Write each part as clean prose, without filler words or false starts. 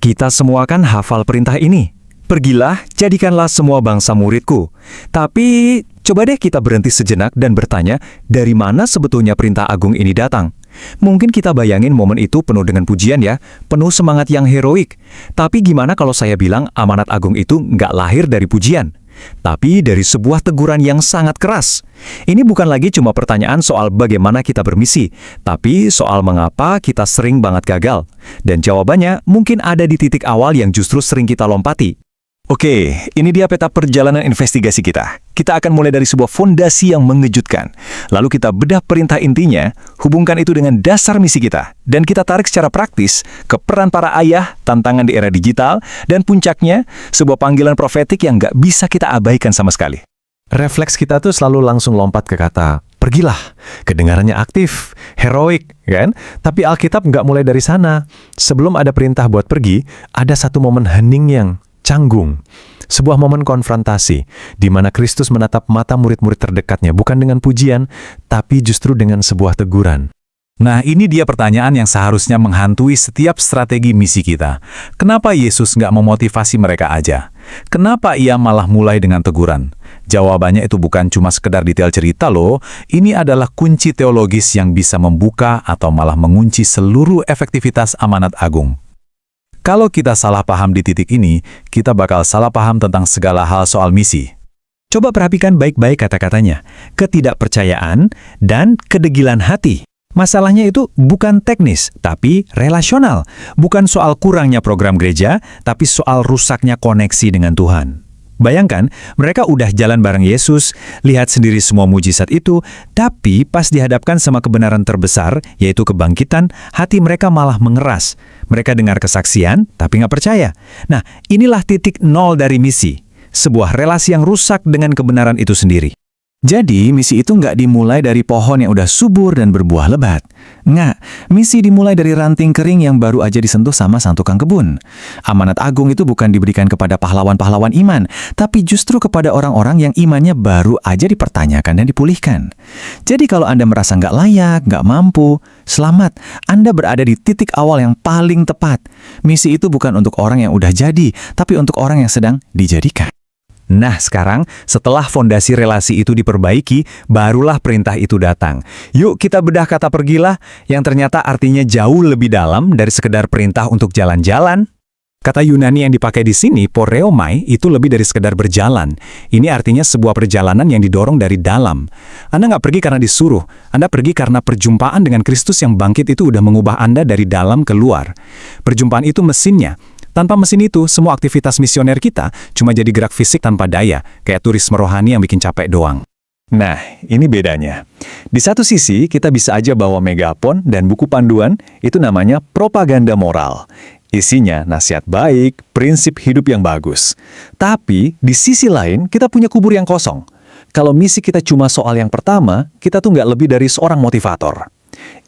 Kita semua kan hafal perintah ini. Pergilah, jadikanlah semua bangsa muridku. Tapi, coba deh kita berhenti sejenak dan bertanya, dari mana sebetulnya perintah agung ini datang? Mungkin kita bayangin momen itu penuh dengan pujian ya, penuh semangat yang heroik. Tapi gimana kalau saya bilang amanat agung itu nggak lahir dari pujian? Tapi dari sebuah teguran yang sangat keras. Ini bukan lagi cuma pertanyaan soal bagaimana kita bermisi, tapi soal mengapa kita sering banget gagal. Dan jawabannya mungkin ada di titik awal yang justru sering kita lompati. Oke, ini dia peta perjalanan investigasi kita. Kita akan mulai dari sebuah fondasi yang mengejutkan. Lalu kita bedah perintah intinya, hubungkan itu dengan dasar misi kita. Dan kita tarik secara praktis ke peran para ayah, tantangan di era digital, dan puncaknya, sebuah panggilan profetik yang nggak bisa kita abaikan sama sekali. Refleks kita tuh selalu langsung lompat ke kata, pergilah. Kedengarannya aktif, heroik, kan? Tapi Alkitab nggak mulai dari sana. Sebelum ada perintah buat pergi, ada satu momen hening yang canggung. Sebuah momen konfrontasi, di mana Kristus menatap mata murid-murid terdekatnya, bukan dengan pujian, tapi justru dengan sebuah teguran. Nah, ini dia pertanyaan yang seharusnya menghantui setiap strategi misi kita. Kenapa Yesus nggak memotivasi mereka aja? Kenapa ia malah mulai dengan teguran? Jawabannya itu bukan cuma sekedar detail cerita loh, ini adalah kunci teologis yang bisa membuka atau malah mengunci seluruh efektivitas amanat agung. Kalau kita salah paham di titik ini, kita bakal salah paham tentang segala hal soal misi. Coba perhatikan baik-baik kata-katanya, ketidakpercayaan dan kedegilan hati. Masalahnya itu bukan teknis, tapi relasional. Bukan soal kurangnya program gereja, tapi soal rusaknya koneksi dengan Tuhan. Bayangkan, mereka udah jalan bareng Yesus, lihat sendiri semua mujizat itu, tapi pas dihadapkan sama kebenaran terbesar, yaitu kebangkitan, hati mereka malah mengeras. Mereka dengar kesaksian, tapi nggak percaya. Nah, inilah titik nol dari misi. Sebuah relasi yang rusak dengan kebenaran itu sendiri. Jadi, misi itu nggak dimulai dari pohon yang udah subur dan berbuah lebat. Nggak, misi dimulai dari ranting kering yang baru aja disentuh sama sang tukang kebun. Amanat agung itu bukan diberikan kepada pahlawan-pahlawan iman, tapi justru kepada orang-orang yang imannya baru aja dipertanyakan dan dipulihkan. Jadi kalau Anda merasa nggak layak, nggak mampu, selamat, Anda berada di titik awal yang paling tepat. Misi itu bukan untuk orang yang udah jadi, tapi untuk orang yang sedang dijadikan. Nah, sekarang setelah fondasi relasi itu diperbaiki, barulah perintah itu datang. Yuk kita bedah kata pergilah, yang ternyata artinya jauh lebih dalam dari sekedar perintah untuk jalan-jalan. Kata Yunani yang dipakai di sini, poreomai, itu lebih dari sekedar berjalan. Ini artinya sebuah perjalanan yang didorong dari dalam. Anda nggak pergi karena disuruh, Anda pergi karena perjumpaan dengan Kristus yang bangkit itu udah mengubah Anda dari dalam ke luar. Perjumpaan itu mesinnya. Tanpa mesin itu, semua aktivitas misioner kita cuma jadi gerak fisik tanpa daya, kayak turisme rohani yang bikin capek doang. Nah, ini bedanya. Di satu sisi, kita bisa aja bawa megafon dan buku panduan, itu namanya propaganda moral. Isinya nasihat baik, prinsip hidup yang bagus. Tapi, di sisi lain, kita punya kubur yang kosong. Kalau misi kita cuma soal yang pertama, kita tuh nggak lebih dari seorang motivator.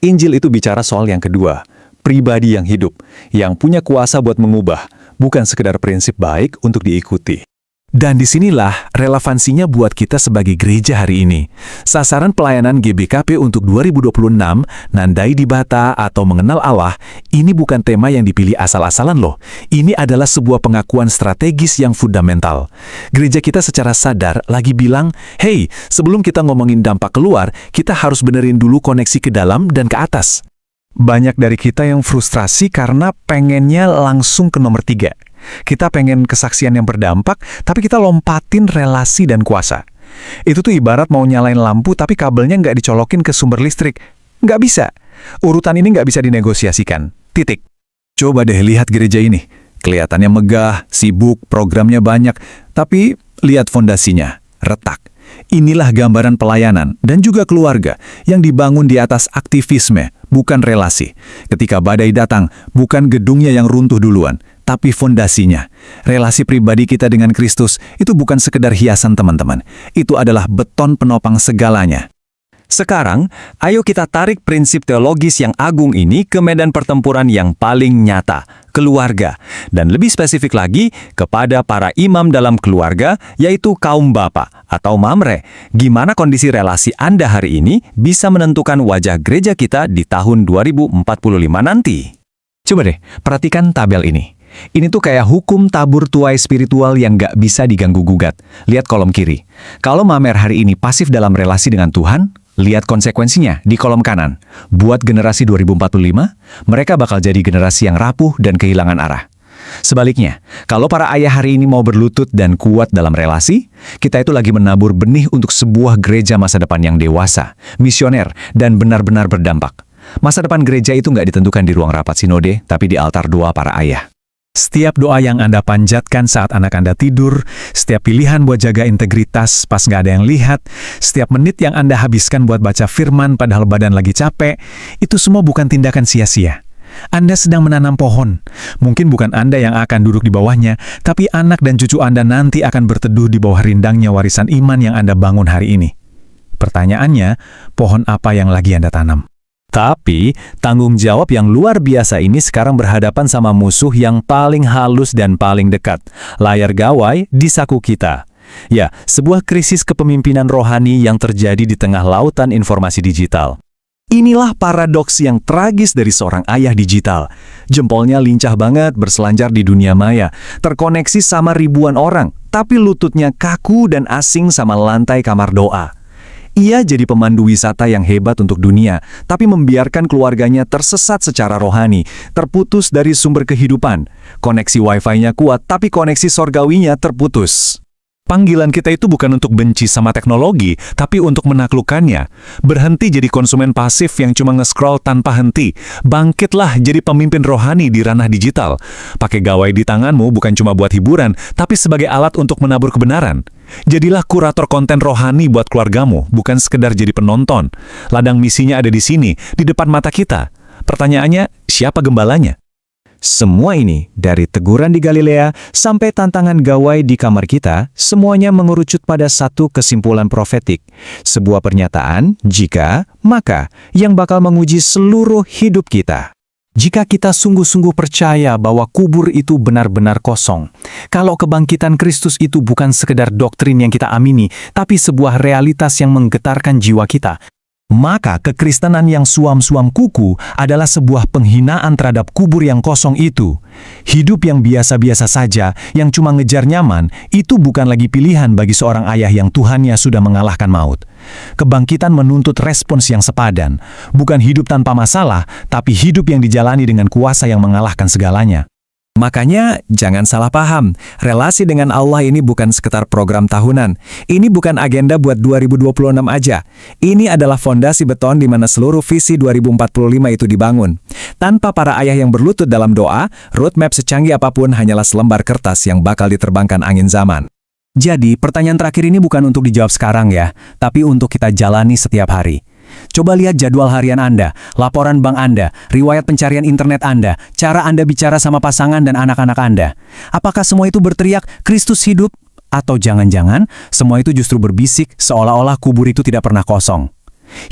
Injil itu bicara soal yang kedua, pribadi yang hidup, yang punya kuasa buat mengubah, bukan sekedar prinsip baik untuk diikuti. Dan disinilah relevansinya buat kita sebagai gereja hari ini. Sasaran pelayanan GBKP untuk 2026, nandai di bata atau mengenal Allah, ini bukan tema yang dipilih asal-asalan loh. Ini adalah sebuah pengakuan strategis yang fundamental. Gereja kita secara sadar lagi bilang, hey, sebelum kita ngomongin dampak keluar, kita harus benerin dulu koneksi ke dalam dan ke atas. Banyak dari kita yang frustrasi karena pengennya langsung ke nomor 3. Kita pengen kesaksian yang berdampak, tapi kita lompatin relasi dan kuasa. Itu tuh ibarat mau nyalain lampu tapi kabelnya nggak dicolokin ke sumber listrik. Nggak bisa. Urutan ini nggak bisa dinegosiasikan. Titik. Coba deh lihat gereja ini. Kelihatannya megah, sibuk, programnya banyak. Tapi lihat fondasinya. Retak. Inilah gambaran pelayanan dan juga keluarga yang dibangun di atas aktivisme, bukan relasi. Ketika badai datang, bukan gedungnya yang runtuh duluan, tapi fondasinya. Relasi pribadi kita dengan Kristus itu bukan sekedar hiasan teman-teman. Itu adalah beton penopang segalanya. Sekarang, ayo kita tarik prinsip teologis yang agung ini ke medan pertempuran yang paling nyata, keluarga. Dan lebih spesifik lagi, kepada para imam dalam keluarga, yaitu kaum bapak atau mamre. Gimana kondisi relasi Anda hari ini bisa menentukan wajah gereja kita di tahun 2045 nanti? Coba deh, perhatikan tabel ini. Ini tuh kayak hukum tabur tuai spiritual yang nggak bisa diganggu-gugat. Lihat kolom kiri. Kalau Mamer hari ini pasif dalam relasi dengan Tuhan, lihat konsekuensinya di kolom kanan. Buat generasi 2045, mereka bakal jadi generasi yang rapuh dan kehilangan arah. Sebaliknya, kalau para ayah hari ini mau berlutut dan kuat dalam relasi, kita itu lagi menabur benih untuk sebuah gereja masa depan yang dewasa, misioner, dan benar-benar berdampak. Masa depan gereja itu nggak ditentukan di ruang rapat sinode, tapi di altar doa para ayah. Setiap doa yang Anda panjatkan saat anak Anda tidur, setiap pilihan buat jaga integritas pas nggak ada yang lihat, setiap menit yang Anda habiskan buat baca firman padahal badan lagi capek, itu semua bukan tindakan sia-sia. Anda sedang menanam pohon. Mungkin bukan Anda yang akan duduk di bawahnya, tapi anak dan cucu Anda nanti akan berteduh di bawah rindangnya warisan iman yang Anda bangun hari ini. Pertanyaannya, pohon apa yang lagi Anda tanam? Tapi, tanggung jawab yang luar biasa ini sekarang berhadapan sama musuh yang paling halus dan paling dekat. Layar gawai di saku kita. Ya, sebuah krisis kepemimpinan rohani yang terjadi di tengah lautan informasi digital. Inilah paradoks yang tragis dari seorang ayah digital. Jempolnya lincah banget berselancar di dunia maya, terkoneksi sama ribuan orang, tapi lututnya kaku dan asing sama lantai kamar doa. Ia jadi pemandu wisata yang hebat untuk dunia, tapi membiarkan keluarganya tersesat secara rohani, terputus dari sumber kehidupan. Koneksi wifi-nya kuat, tapi koneksi sorgawinya terputus. Panggilan kita itu bukan untuk benci sama teknologi, tapi untuk menaklukkannya. Berhenti jadi konsumen pasif yang cuma nge-scroll tanpa henti. Bangkitlah jadi pemimpin rohani di ranah digital. Pakai gawai di tanganmu bukan cuma buat hiburan, tapi sebagai alat untuk menabur kebenaran. Jadilah kurator konten rohani buat keluargamu, bukan sekedar jadi penonton. Ladang misinya ada di sini, di depan mata kita. Pertanyaannya, siapa gembalanya? Semua ini, dari teguran di Galilea sampai tantangan gawai di kamar kita, semuanya mengerucut pada satu kesimpulan profetik. Sebuah pernyataan, jika, maka, yang bakal menguji seluruh hidup kita. Jika kita sungguh-sungguh percaya bahwa kubur itu benar-benar kosong, kalau kebangkitan Kristus itu bukan sekedar doktrin yang kita amini, tapi sebuah realitas yang menggetarkan jiwa kita, maka kekristenan yang suam-suam kuku adalah sebuah penghinaan terhadap kubur yang kosong itu. Hidup yang biasa-biasa saja, yang cuma ngejar nyaman, itu bukan lagi pilihan bagi seorang ayah yang Tuhannya sudah mengalahkan maut. Kebangkitan menuntut respons yang sepadan, bukan hidup tanpa masalah, tapi hidup yang dijalani dengan kuasa yang mengalahkan segalanya. Makanya, jangan salah paham, relasi dengan Allah ini bukan sekedar program tahunan. Ini bukan agenda buat 2026 aja. Ini adalah fondasi beton di mana seluruh visi 2045 itu dibangun. Tanpa para ayah yang berlutut dalam doa, roadmap secanggih apapun hanyalah selembar kertas yang bakal diterbangkan angin zaman. Jadi, pertanyaan terakhir ini bukan untuk dijawab sekarang ya, tapi untuk kita jalani setiap hari. Coba lihat jadwal harian Anda, laporan bank Anda, riwayat pencarian internet Anda, cara Anda bicara sama pasangan dan anak-anak Anda. Apakah semua itu berteriak, Kristus hidup? Atau jangan-jangan, semua itu justru berbisik seolah-olah kubur itu tidak pernah kosong?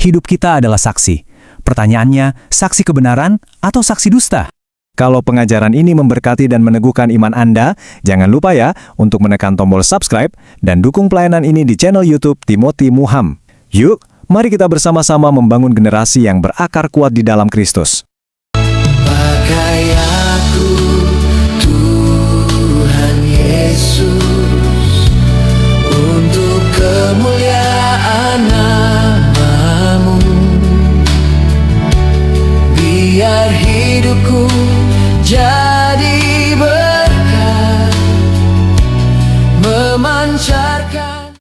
Hidup kita adalah saksi. Pertanyaannya, saksi kebenaran atau saksi dusta? Kalau pengajaran ini memberkati dan meneguhkan iman Anda, jangan lupa ya untuk menekan tombol subscribe dan dukung pelayanan ini di channel YouTube Timothy Muham. Yuk! Mari kita bersama-sama membangun generasi yang berakar kuat di dalam Kristus. Pakaian